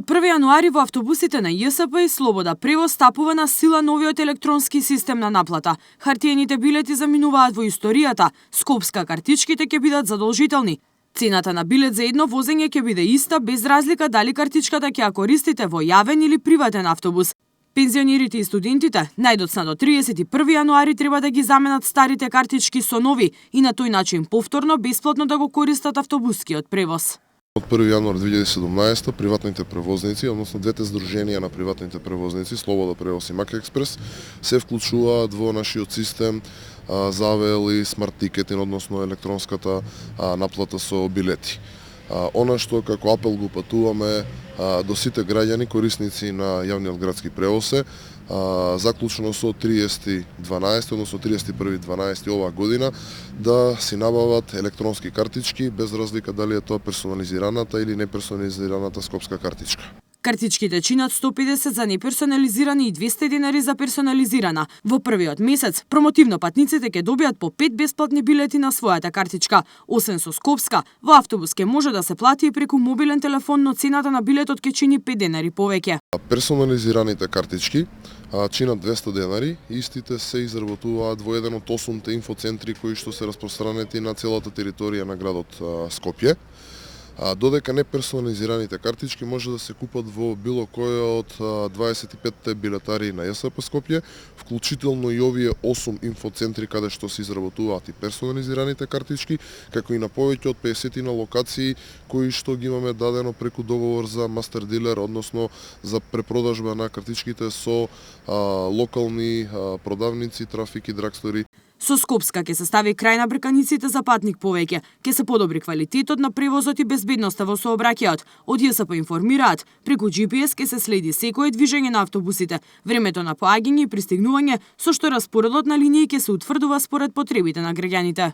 Од 1 јануари во автобусите на ЈСП и Слобода превоз стапува на сила новиот електронски систем на наплата. Хартиените билети заминуваат во историјата, скопска картичките ќе бидат задолжителни. Цената на билет за едно возење ќе биде иста без разлика дали картичката ќе ја користите во јавен или приватен автобус. Пензионерите и студентите најдоцна до 31 јануари треба да ги заменат старите картички со нови и на тој начин повторно бесплатно да го користат автобускиот превоз. Од 1 јануар 2017 приватните превозници, односно двете здруженија на приватните превозници, Слобода превоз и Мака експрес, се вклучуваат во нашиот систем за АВЛ и смарт тикетин, односно електронската наплата со билети. Она што како апел го патуваме до сите граѓани корисници на јавниот градски превоз е заклучено со 30.12, односно 31.12 оваа година, да си набават електронски картички без разлика дали е тоа персонализираната или неперсонализираната скопска картичка. Картичките чинат 150 за неперсонализирани и 200 денари за персонализирана. Во првиот месец, промотивно патниците ќе добијат по 5 бесплатни билети на својата картичка. Освен со скопска, во автобус ќе може да се плати и преку мобилен телефон, но цената на билетот ќе чини 5 денари повеќе. Персонализираните картички чинат 200 денари, истите се изработуваат во еден од 8 инфоцентри кои што се распространети на целата територија на градот Скопје. Додека неперсонализираните картички може да се купат во било која од 25 билетари на ЈСП Скопје, вклучително и овие 8 инфоцентри каде што се изработуваат и персонализираните картички, како и на повеќе од 50 на локации кои што ги имаме дадено преку договор за мастер дилер, односно за препродажба на картичките со локални продавници, трафики, драгстори. Со скопска ќе се стави крај на брканиците за патник повеќе, ќе се подобри квалитетот на превозот и безбедноста во сообраќајот. Од ЈСП информираат, преку GPS ќе се следи секое движење на автобусите, времето на поаѓање и пристигнување, со што распоредот на линии ќе се утврдува според потребите на граѓаните.